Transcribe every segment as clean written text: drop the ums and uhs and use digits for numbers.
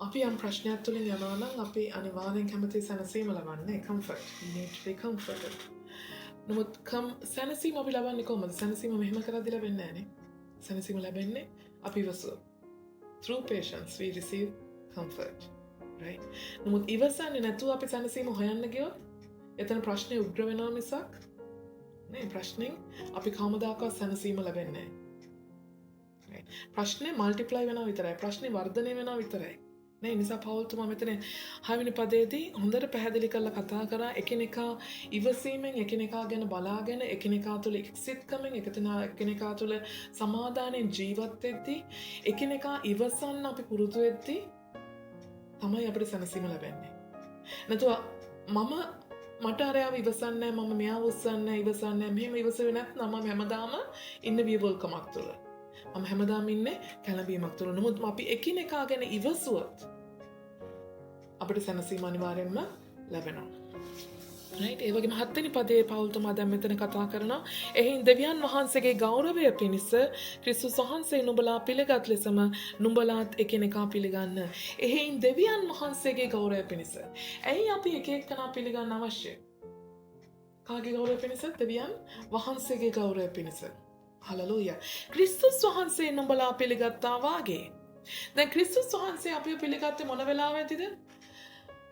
අපි යම් ප්‍රශ්නයක් තුළින් යනවා නම් අපි අනිවාර්යෙන් කැමති සැනසීම ලබන්නේ comfort. We need to be comforted. නමුත් සැනසීම අපි ලබන්නේ කොහොමද? සැනසීම මෙහෙම කරද්දී ලැබෙන්නේ නැහැ නේ. සැනසීම ලැබෙන්නේ අපි ඉවසුවොත්. Through patience we receive comfort. Right? නමුත් ඉවසන්නේ නැතුව අපි සැනසීම හොයන්න ගියොත් එතන ප්‍රශ්නේ උග්‍ර වෙනවා මිසක් නේ ප්‍රශ්نين අපි කවමදාකවත් සැනසීම ලැබෙන්නේ නැහැ. Right? ප්‍රශ්නේ මල්ටිප්ලයි වෙනවා විතරයි. ප්‍රශ්නේ වර්ධනය වෙනවා විතරයි. නේ නිසා පවුල්තුමා මෙතන 6 වෙනි පදයේදී හොඳට පැහැදිලි කරලා කතා කරා එකිනෙකා ඉවසීමෙන් එකිනෙකා ගැන බලාගෙන එකිනෙකා තුළ එක්සිට්කමින් එකිනෙකා තුළ සමාදානයෙන් ජීවත් වෙද්දී එකිනෙකා ඉවසන්න අපි පුරුදු වෙද්දී තමයි අපිට සැනසීම ලැබෙන්නේ. නැතුව මට අරයාව ඉවසන්නේ මම මෙයාව උස්සන්නේ ඉවසන්නේ මෙහෙම ඉවසුවේ නැත්නම් මම හැමදාම ඉන්න වියවුල්කමක් තුළ මම හැමදාම ඉන්නේ කැළඹීමක් තුළ. නමුත් අපි එකිනෙකා ගැන ඉවසුවොත් අපිට සැනසීම අනිවාර්යෙන්ම ලැබෙනවා. right? ඒ වගේම 7 වෙනි පදයේ පවුල්තුමා දැන් මෙතන කතා කරනවා එහින් දෙවියන් වහන්සේගේ ගෞරවය පිණිස ක්‍රිස්තුස් වහන්සේ නුඹලා පිළිගත් ලෙසම නුඹලාත් එකිනෙකා පිළිගන්න. එහින් දෙවියන් වහන්සේගේ ගෞරවය පිණිස. ඇයි අපි එක එක්කෙනා පිළිගන්න අවශ්‍ය? කාගේ ගෞරවය පිණිස? දෙවියන් වහන්සේගේ ගෞරවය පිණිස. හලලූයා. ක්‍රිස්තුස් වහන්සේ නුඹලා පිළිගත්තා වාගේ. දැන් ක්‍රිස්තුස් වහන්සේ අපිව පිළිගත්තේ මොන වෙලාවෙදිද?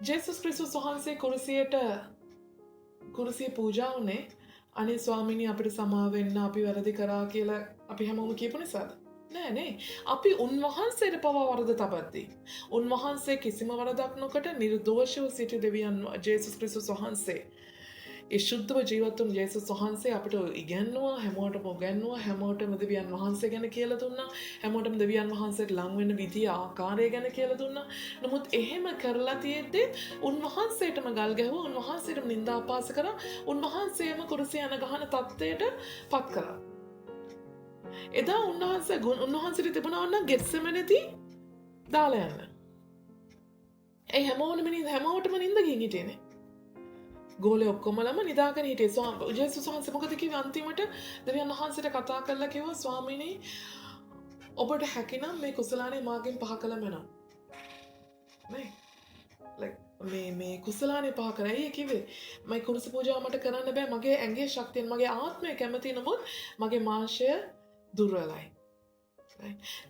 ජේසුස් ක්‍රිස්තුස් වහන්සේ කුරුසිය පූජා වුණේ අනේ ස්වාමීනි අපිට සමාව වෙන්න අපි වැරදි කරා කියලා අපි හැමෝම කියපු නිසාද? නෑ. අපි උන්වහන්සේට පවා වරද තබද්දී උන්වහන්සේ කිසිම වරදක් නොකොට නිර්දෝෂව සිටි දෙවියන් ජේසුස් ක්‍රිස්තුස් වහන්සේ ඒ ශුද්ධව ජීවත් වුණු ජේසුස් වහන්සේ අපිට ඉගැන්නුවා හැමෝටම උගන්වුවා හැමෝටම දෙවියන් වහන්සේ ගැන කියලා දුන්නා හැමෝටම දෙවියන් වහන්සේට ලං වෙන්න විදිය ආකාරය ගැන කියලා දුන්නා. නමුත් එහෙම කරලා තියෙද්දි උන්වහන්සේටම ගල් ගැහුවා උන්වහන්සේටම නිନ୍ଦා අපහාස කරා උන්වහන්සේම කුරුසිය යන ගහන තත්ත්වයට පත් කරා. එදා උන්වහන්සේට තිබුණා නම් ගෙත්සෙමනේදී දාලා යන්න. ඒ හැමෝටම නිඳ ගිහින් හිටියේනේ. ගෝලේ ඔක්කොමලම නිදාගෙන හිටියේ. ජේසුස් වහන්සේ මොකද කිව්වේ අන්තිමට? දෙවියන් වහන්සේට කතා කරලා කිව්වා ස්වාමීනි ඔබට හැකිනම් මේ කුසලානේ මාගෙන් පහ කළම වෙනවා. නේ මේ කුසලානේ පහ කරා. ඒ කිව්වේ මම කුරුස පූජාව මට කරන්න බෑ. මගේ ඇඟේ ශක්තියෙන් මගේ ආත්මය කැමති නමුත් මගේ මාංශය දුර්වලයි.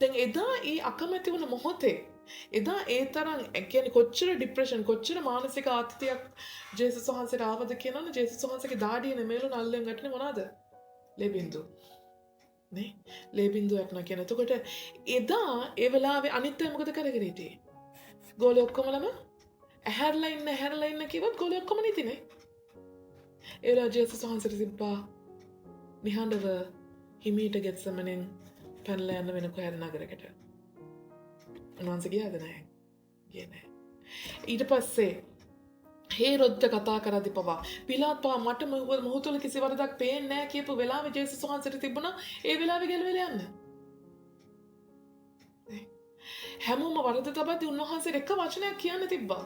දැන් එදා ඒ අකමැති වුණ මොහොතේ එදා ඒ තරම් කියන්නේ කොච්චර ડિප්‍රෙෂන් කොච්චර මානසික ආතතියක් ජේසුස් වහන්සේට ආවද කියනවනේ. ජේසුස් වහන්සේගේ දාඩිය නෙමෙයිලු නල්ලෙන් වැටෙන්නේ මොනවාද? ලේ බින්දු. නේ ලේ බින්දු වැටෙනවා කියන. එතකොට එදා ඒ වෙලාවේ අනිත් අය මොකද කරගෙන හිටියේ? ගෝලේ ඔක්කොමලම ඇහැරලා ඉන්න කිව්වත් ගෝලේ ඔක්කොම නිතිනේ. ඒ වෙලාව ජේසුස් වහන්සේට තිබ්බා නිහඬව හිමීට ගෙත්සමනෙන් පැනලා යන්න වෙන කොහේ නගරයකට. උන්වහන්සේ ගියාද නැහැ? ගියේ නැහැ. ඊට පස්සේ හේරොද්ද කතා කරද්දී පවා පිලාත් පවා මට මොහු තුළ කිසි වරදක් පේන්නේ නැහැ කියපු වෙලාවේ ජේසුස් වහන්සේට තිබුණා ඒ වෙලාවේ ගැලවිලා යන්න. හැමෝම වරද තබද්දී උන්වහන්සේට එක වචනයක් කියන්න තිබ්බා.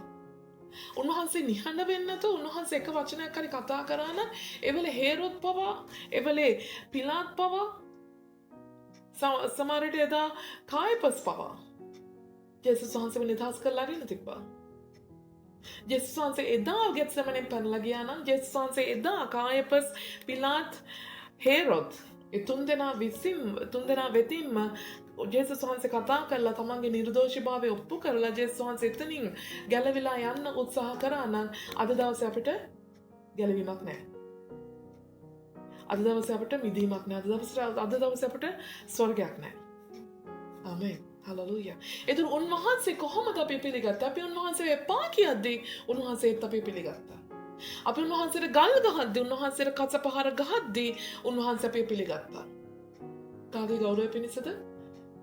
උන්වහන්සේ නිහඬ වෙන්නේ නැතුව උන්වහන්සේ එක වචනයක් හරි කතා කරා නම් එවලේ හේරොද් පවා එවලේ පිලාත් පවා සමහරට එදා කායපස් පවා ජේසුස් වහන්සේව නිදහස් කරලා අරින්න තිබ්බා. ජේසුස් වහන්සේ එදා ගෙත්සෙමනෙන් පැනලා ගියා නම් ජේසුස් වහන්සේ එදා කායපස් පිලාත් හේරොද් ඒ තුන්දෙනා වෙතින්ම ජේසුස් වහන්සේ කතා කරලා තමන්ගේ නිර්දෝෂීභාවය ඔප්පු කරලා ජේසුස් වහන්සේ එතනින් ගැලවිලා යන්න උත්සාහ කරා නම් අද දවසේ අපිට ගැලවීමක් නැහැ. අද දවසේ අපිට මිදීමක් නැහැ. අද දවසේ අපිට ස්වර්ගයක් නැහැ. ආමෙන්. හලලූයා. ඒතර උන්වහන්සේ කොහොමද අපි පිළිගත්තේ? අපි උන්වහන්සේ එපා කියද්දී උන්වහන්සේත් අපි පිළිගත්තා. අපි උන්වහන්සේට ගල් ගහද්දී උන්වහන්සේට කසපහර ගහද්දී උන්වහන්සේ අපි පිළිගත්තා. කාගේ ගෞරවය පිණිසද?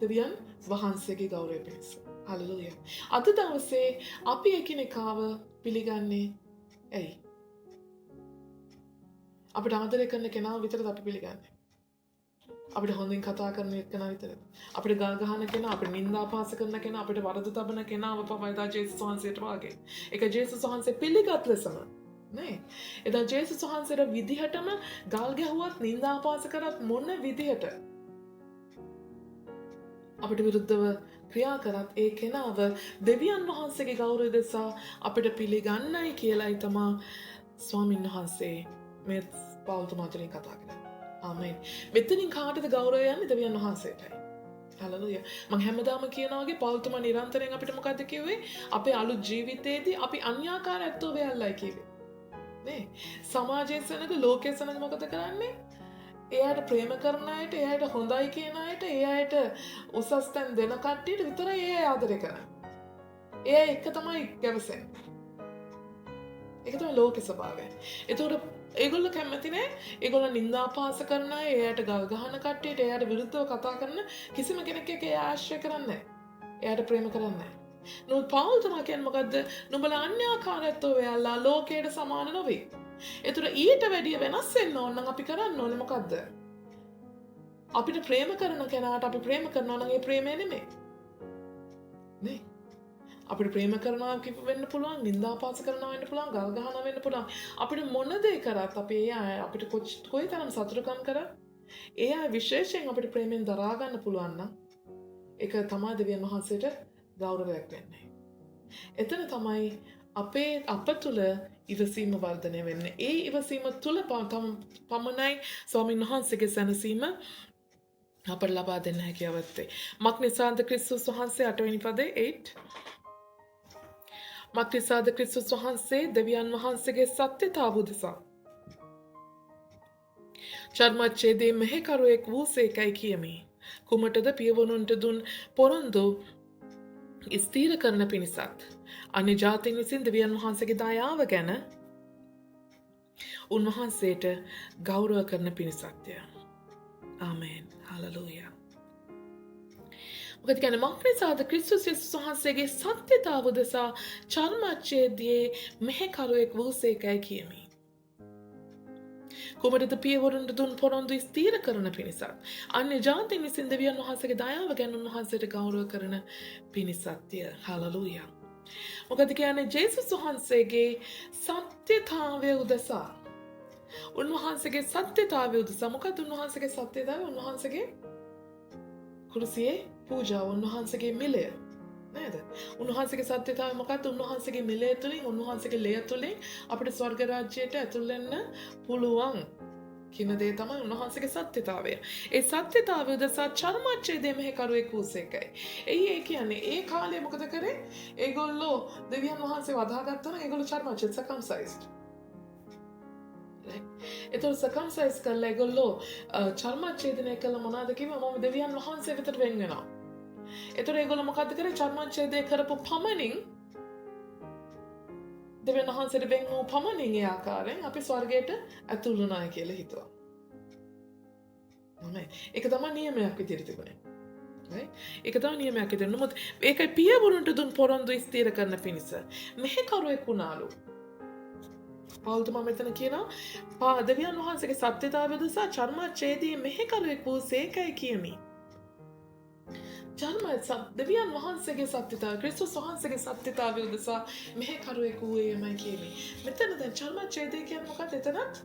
දෙවියන් වහන්සේගේ ගෞරවය පිණිස. හලලූයා. අද දවසේ අපි එකිනෙකාව පිළිගන්නේ ඇයි? අපිට ආදරය කරන කෙනාව විතරද අපි පිළිගන්නේ? අපිට හොඳින් කතා කරන කෙනා විතරද? අපිට ගල් ගහන කෙනා, අපිට නිନ୍ଦා අපහාස කරන කෙනා, අපිට වරද තබන කෙනාව පවා එදා ජේසුස් වහන්සේට වාගේ. ඒක ජේසුස් වහන්සේ පිළිගත් ලෙසම නේ. එදා ජේසුස් වහන්සේට විදිහටම ගල් ගැහුවත් නිନ୍ଦා අපහාස කරත් මොන විදිහට අපිට විරුද්ධව ක්‍රියා කරත් ඒ කෙනාව දෙවියන් වහන්සේගේ ගෞරවය දෙසා අපිට පිළිගන්නයි කියලායි තමා ස්වාමීන් වහන්සේ මේ පෞල්තුමාතුලින් කතා කරන්නේ. ආමේන්. මෙතනින් කාටද ගෞරවය යන්නේ? දෙවියන් වහන්සේටයි. හලලුයා. මම හැමදාම කියනවා වගේ පෞල්තුමා නිරන්තරයෙන් අපිට මොකද්ද කිව්වේ? අපේ අලුත් ජීවිතේදී අපි අන්‍යාකාරයත්ව වෙයල්ලයි කිව්වේ. නේ? සමාජයේ සනක ලෝකයේ සනක මොකද කරන්නේ? එයාට ප්‍රේම කරන අයට, එයාට හොඳයි කියන අයට, එයාට උසස් තැන් දෙන කට්ටියට විතරයි ඒ ආදරය කරන්නේ. ඒ එක තමයි ගැවසෙන්නේ. ඒක තමයි ලෝක ස්වභාවය. ඒතකොට ඒගොල්ලෝ කැමති නෑ ඒගොල්ලෝ නින්දාපාස කරන අය, එයාට ගල් ගහන කට්ටියට, එයාට විරුද්ධව කතා කරන කිසිම කෙනෙක් එක්ක එයා ආශ්‍රය කරන්නේ නෑ. එයාට ප්‍රේම කරන්නේ නෑ. නමුත් පෞල්තුමා කියන්නේ මොකද්ද? නුඹලා අන්‍යාකාරයත්ව වෙයල්ලා ලෝකයට සමාන නොවේ. ඒතර ඊට වැඩිය වෙනස් වෙන්න ඕන නම් අපි කරන්න ඕනේ මොකද්ද? අපිට ප්‍රේම කරන කෙනාට අපි ප්‍රේම කරනවා නම් ඒ ප්‍රේමය නෙමෙයි. නේ? අපිට ප්‍රේම කරනවා වෙන්න පුළුවන්, නින්දාපාස කරනවා වෙන්න පුළුවන්, ගල් ගහනවා වෙන්න පුළුවන්. අපිට මොන දේ කරත් අපි ඒ අය අපිට කොයිතරම් සතුටුකම් කරත් ඒ අය විශේෂයෙන් අපිට ප්‍රේමෙන් දරා ගන්න පුළුවන් නම් ඒක තමයි දෙවියන් වහන්සේට ගෞරවයක් වෙන්නේ. එතන තමයි අප තුළ ඉවසීම වර්ධනය වෙන්නේ. ඒ ඉවසීම තුළ පමණයි ස්වාමීන් වහන්සේගේ සැනසීම අපට ලබා දෙන්න හැකියාවත්තේ. මක් නිසාද ක්‍රිස්තුස් වහන්සේ 8 වෙනි පදේ 8 මක් නිසාද ක්‍රිස්තුස් වහන්සේ දෙවියන් වහන්සේගේ සත්‍යතාව උදෙසා චර්මච්ඡේදයේ මෙහෙකරුවෙක් වූසේකයි කියමි. කුමටද පියවරුන්ට දුන් පොරොන්දු ස්ථීර කරන පිණිසත් අන්‍ය ජාතීන් විසින් දෙවියන් වහන්සේගේ දයාව ගැන උන්වහන්සේට ගෞරව කරන පිණිසත්ය. ආමේන්. හලලූයා. මොකද කියන්නේ මක් නිසාද ක්‍රිස්තුස් යේසුස් වහන්සේගේ සත්‍යතාව උදෙසා චර්මච්ඡේදයේ මෙහෙකරුවෙක් වූසේකයි කියමි. කුමටද පියවරුන්ට දුන් පොරොන්දු ස්ථීර කරන පිණිසත් අන්‍ය ජාතීන් විසින් දෙවියන් වහන්සේගේ දයාව ගැන උන්වහන්සේට ගෞරව කරන පිණිසත්ය. හලලූයා. මොකද කියන්නේ ජේසුස් වහන්සේගේ සත්‍යතාවය උදෙසා උන්වහන්සේගේ සත්‍යතාවය උදෙසා මොකද උන්වහන්සේගේ සත්‍යතාවය? උන්වහන්සේගේ කුරුසියේ පූජාව, උන්වහන්සේගේ මිලය නේද? උන්වහන්සේගේ සත්‍යතාවය මොකද්ද? උන්වහන්සේගේ මිලය තුළින්, උන්වහන්සේගේ ලය තුළින් අපිට ස්වර්ග රාජ්‍යයට ඇතුල් වෙන්න පුළුවන් කියන දේ තමයි උන්වහන්සේගේ සත්‍යතාවය. ඒ සත්‍යතාවය උදෙසා චර්මච්ඡේදයේ මෙහෙකරුවෙක් වූසේකයි. ඒ කියන්නේ ඒ කාලේ මොකද කරේ? ඒගොල්ලෝ දෙවියන් වහන්සේ වදාගත්තා නම් ඒගොල්ලෝ චර්මච්ඡේද circumcised. එතකොට circumcise කරලා ඒගොල්ලෝ චර්මච්ඡේදනය කළ මොනවද කිව්වම මම දෙවියන් වහන්සේ වෙතට වෙන් වෙනවා. එතකොට ඒගොල්ලෝ මොකද්ද කරේ? චර්මච්ඡේදය කරපු පමණින් දෙවියන් වහන්සේට වෙන් වූ පමණින් ඒ ආකාරයෙන් අපි ස්වර්ගයට ඇතුල් වුණා කියලා හිතුවා. නේද? ඒක තමයි නියමයක් විදිහට තිබුණේ. right? ඒක තමයි නියමයක් විදිහට. නමුත් ඒකයි පියවරුන්ට දුන් පොරොන්දු ස්ථීර කරන පිණිස මෙහෙකරුවෙක් වුණාලු. පෞල්තුමා මෙතන කියනවා දෙවියන් වහන්සේගේ සත්‍යතාවය උදෙසා චර්මච්ඡේදයේ මෙහෙකරුවෙක් වූසේකයි කියමි. දෙවියන් වහන්සේගේ සත්‍යතාවය, ක්‍රිස්තුස් වහන්සේගේ සත්‍යතාවය උදෙසා මෙහෙකරුවෙක් වූයේමයි කියමි. මෙතන දැන් චර්මච්ඡේදය කියන්නේ මොකක්ද? එතනත්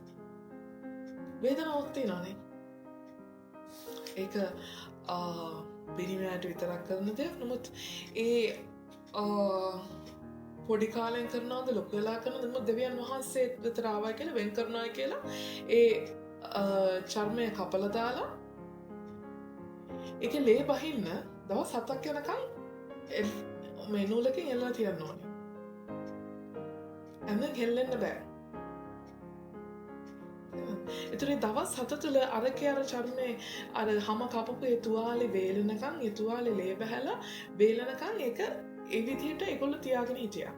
වේදනාවක් තියෙනවානේ. ඒක බිරිමයට විතරක් කරන දෙයක්. නමුත් ඒ පොඩි කාලෙන් කරනවද ලොකු වෙලා කරනවද? නමුත් දෙවියන් වහන්සේ විතර ආවයි කියලා වෙන් කරනවා කියලා ඒ චර්මය කපලා දාලා ඒකේ ලේ බහින්න දවස් 7ක් යනකම් මේ නූලකින් එල්ලලා තියන්න ඕනේ. එන්න හෙල්ලෙන්න බෑ. ඒතරේ දවස් 7 තුළ අරකේ අර චර්මේ අර හැම කපපු ඒ තුවාලේ වේලෙනකම් ඒ තුවාලේ ලේ බහැලා වේලෙනකම් ඒක ඒ විදිහට ඒගොල්ලෝ තියාගෙන හිටියා.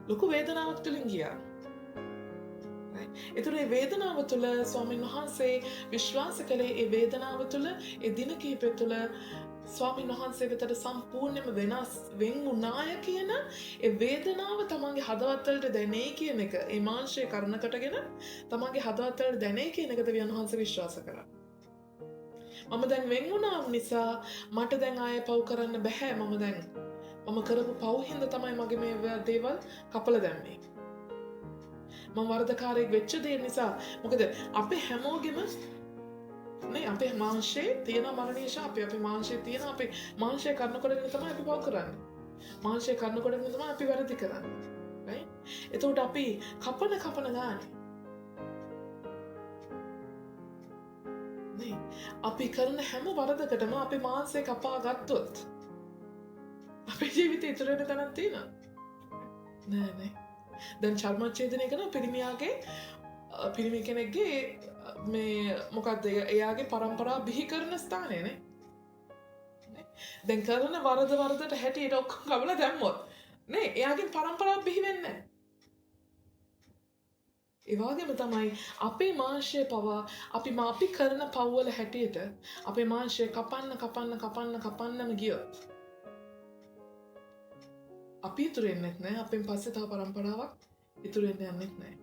ලොකු වේදනාවක් තුලින් ගියා. ඒතර ඒ වේදනාව තුළ ස්වාමීන් වහන්සේ විශ්වාස කළේ ඒ වේදනාව තුළ ඒ දින කිහිපය තුළ ස්වාමීන් වහන්සේ වෙතට සම්පූර්ණයෙන්ම වෙනස් වෙන් වුණාය කියන ඒ වේදනාව තමන්ගේ හදවත් වලට දැනේ කියන එක, ඒ මාංශයේ කරුණකටගෙන තමන්ගේ හදවත් වලට දැනේ කියන එක දෙවියන් වහන්සේ විශ්වාස කරා. මම දැන් වෙන් වුණා නිසා මට දැන් ආයෙ පව් කරන්න බෑ. මම කරපු පව් හින්දා තමයි මගේ මේ දේවල් කපලා දැම්මේ. මම වරදකාරයෙක් වෙච්ච දේ නිසා. මොකද අපේ හැමෝගෙම නේ අපේ මාංශයේ තියෙන මරණීය ශාපය අපේ මාංශයේ තියෙන අපේ මාංශය කන්නකොටගෙන තමයි අපි පව කරන්නේ. මාංශය කන්නකොටගෙන තමයි අපි වැරදි කරන්නේ. right? එතකොට අපි කපන ගානේ නේ අපි කරන හැම වරදකටම අපි මාංශය කපා ගත්තොත් අපේ ජීවිතේ ඉතුරු වෙන තැනක් තියෙනවා. නෑ. දැන් චර්මච්ඡේදනය කරන පිරිමි කෙනෙක්ගේ මේ මොකක්ද එයාගේ පරම්පරාව බිහි කරන ස්ථානයනේ. දැන් කරන වරදට හැටියට ඔක්කොම කවලා දැම්මොත් නේ එයාගේ පරම්පරාව බිහි වෙන්නේ නැහැ. ඒ වගේම තමයි අපේ මාංශය පවා අපි කරන පව්වල හැටියට අපේ මාංශය කපන්නම ගියොත් අපි ඉතුරු වෙන්නේ නැහැ. අපෙන් පස්සේ තව පරම්පරාවක් ඉතුරු වෙන්න යන්නේ නැහැ.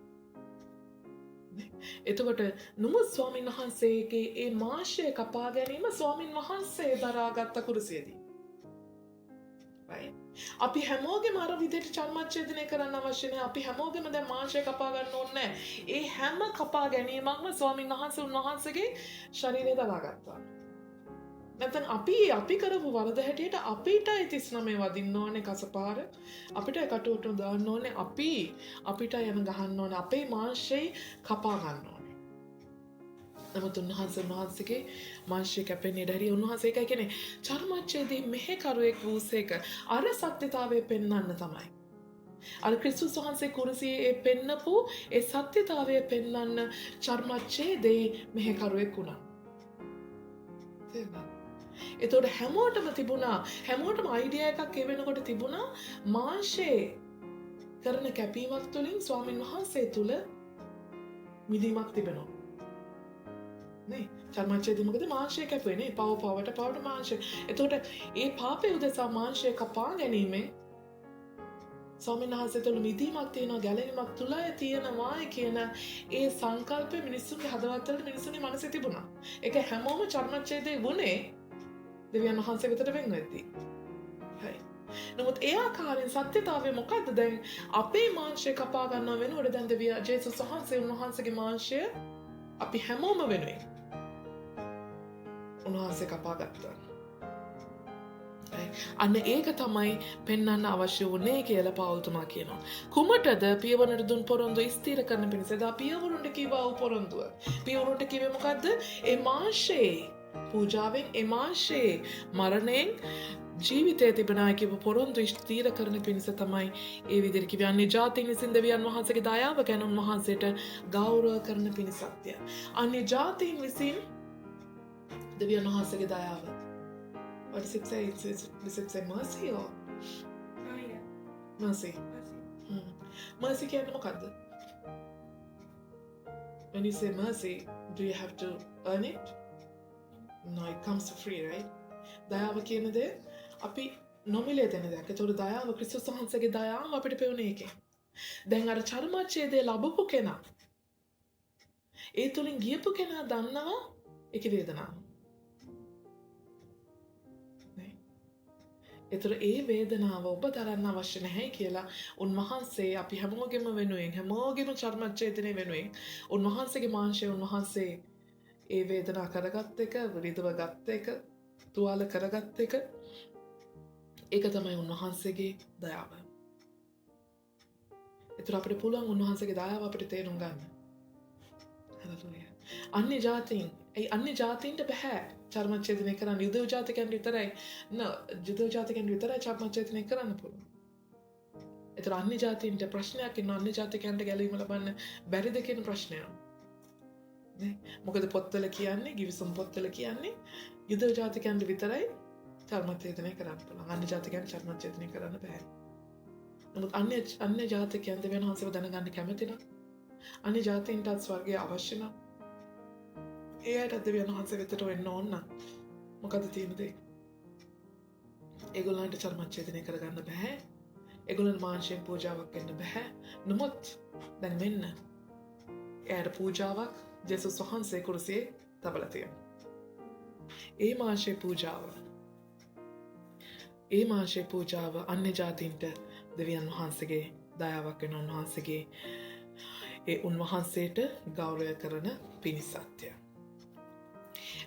එතකොට නුඹ ස්වාමීන් වහන්සේගේ ඒ මාංශය කපා ගැනීම ස්වාමීන් වහන්සේ දරාගත්ත කුරුසියේදී. right? අපි හැමෝගෙම අර විදිහට චර්මච්ඡේදනය කරන්න අවශ්‍ය නැහැ. අපි හැමෝගෙම දැන් මාංශය කපා ගන්න ඕනේ නැහැ. ඒ හැම කපා ගැනීමක්ම ස්වාමීන් වහන්සේ උන්වහන්සේගේ ශරීරය දරාගත්තා. නැත්නම් අපි කරපු වරද හැටියට අපිට 39 වදින්න ඕනේ කසපාර. අපිට කටුවට දාන්න ඕනේ. අපිට යන ගහන්න ඕනේ. අපේ මාංශය කපා ගන්න ඕනේ. නමුත් උන්වහන්සේගේ මාංශය කැපෙන්නේ දැරිය උන්වහන්සේ එකයි කියන්නේ චර්මච්ඡේදයේ මෙහෙකරුවෙක් වූසේක අර සත්‍යතාවය පෙන්වන්න තමයි. අර ක්‍රිස්තුස් වහන්සේ කුරුසියේ පෙන්නපු ඒ සත්‍යතාවය පෙන්වන්න චර්මච්ඡේදයේ මෙහෙකරුවෙක් වුණා. තේරුණා? එතකොට හැමෝටම අයිඩියා එකක් ඒ වෙනකොට තිබුණා මාංශයේ කරන කැපීමක් තුළින් ස්වාමීන් වහන්සේ තුල මිදීමක් තිබෙනවා. නේ චර්මච්ඡේදය මොකද මාංශය කැපුවේ නේ පවට මාංශය. එතකොට ඒ පාපය උදෙසා මාංශය කපා ගැනීමෙන් ස්වාමීන් වහන්සේ තුල මිදීමක් තියෙනවා ගැලවීමක් තුලයි තියෙනවා කියන ඒ සංකල්පය මිනිස්සුන්ගේ හදවතවල මිනිස්සුන්ගේ මනසේ තිබුණා. ඒක හැමෝම චර්මච්ඡේදයේ වුණේ දෙවියන් වහන්සේ වෙතට වෙන් වෙද්දී. හරි. නමුත් ඒ ආකාරයෙන් සත්‍යතාවය මොකද්ද දැන් අපේ මාංශය කපා ගන්නව වෙනකොට දැන් ජේසුස් වහන්සේ උන්වහන්සේගේ මාංශය අපි හැමෝම වෙනුවෙන් උන්වහන්සේ කපා ගත්තා. අන්න ඒක තමයි පෙන්වන්න අවශ්‍ය වුණේ කියලා පෞල්තුමා කියනවා. කුමටද පියවරට දුන් පොරොන්දු ස්ථිර කරන පිණිස දා පියවරුන්ට කිව්වා වූ පොරොන්දුව. පියවරුන්ට කිව්වේ මොකද්ද? ඒ මාංශයේ පූජාවෙන් ඒ මාංශයේ මරණයෙන් ජීවිතයේ තිබෙනා කියපු පොරොන්දු ස්ථිර කරන පිණිස තමයි ඒ විදිහට කිව්වේ. අන්නේ ජාතීන් විසින් දෙවියන් වහන්සේගේ දයාව ගැන උන්වහන්සේට ගෞරව කරන පිණිසක්ය. අන්නේ ජාතීන් විසින් දෙවියන් වහන්සේගේ දයාව. What does it say? Does it say mercy or? Oh yeah. Mercy. Mercy කියන්නේ මොකද්ද? When you say mercy, do you have to earn it? No, it comes for free, right? දයාව කියන දේ අපි නොමිලේ දෙන දෙයක්. ඒතකොට දයාව ක්‍රිස්තුස් වහන්සේගේ දයාව අපිට පෙවුනේ ඒකේ. දැන් අර චර්මච්ඡේදය ලැබපු කෙනා ඒ තුලින් ගියපු කෙනා දන්නවා ඒකේ වේදනාව. ඒතර ඒ වේදනාව ඔබ දරන්න අවශ්‍ය නැහැ කියලා උන්වහන්සේ අපි හැමෝගෙම වෙනුවෙන් හැමෝගෙම චර්මච්ඡේදනය වෙනුවෙන් උන්වහන්සේගේ මාංශය උන්වහන්සේ ඒ වේදනා කරගත් එක රිදව ගත්ත එක තුවාල කරගත් එක ඒක තමයි උන්වහන්සේගේ දයාව. ඒතර අපිට පුළුවන් උන්වහන්සේගේ දයාව අපිට තේරුම් ගන්න. හලෙලූයා. අන්‍ය ජාතීන්ට බෑ චර්මච්ඡේදනය කරන්න. යුදෙව් ජාතිකයන්ට විතරයි යුදෙව් ජාතිකයන්ට විතරයි චර්මච්ඡේදනය කරන්න පුළුවන්. ඒතර අන්‍ය ජාතීන්ට ප්‍රශ්නයක් ඉන්න අන්‍ය ජාතිකයන්ට ගැලවීම ලබන්න බැරිද කියන ප්‍රශ්නයක්. නේ මොකද පොත්වල කියන්නේ ගිවිසුම් පොත්වල කියන්නේ යුදෙව් ජාතිකයන්ට විතරයි චර්මච්ඡේදනය කරන්න පුළුවන්. අන්‍ය ජාතිකයන්ට චර්මච්ඡේදනය කරන්න බෑ. නමුත් අන්‍ය ජාතිකයන් දෙවියන් වහන්සේව දැනගන්න කැමති නම් අන්‍ය ජාතීන්ටත් ස්වර්ගය අවශ්‍ය නම් ඒ අයට දෙවියන් වහන්සේ වෙතට වෙන්න ඕන නම් මොකද තියෙන දේ? ඒගොල්ලන්ට චර්මච්ඡේදනය කරගන්න බෑ. ඒගොල්ලන් මාංශයෙන් පූජාවක් වෙන්න බෑ. නමුත් දැන් මෙන්න එයාට පූජාවක් ජේසුස් වහන්සේ කුරුසියේ තබලා තියෙනවා. ඒ මාංශයේ පූජාව අන්‍ය ජාතීන්ට දෙවියන් වහන්සේගේ දයාවක් වෙන උන්වහන්සේගේ ඒ උන්වහන්සේට ගෞරවය කරන පිණිසත්ය.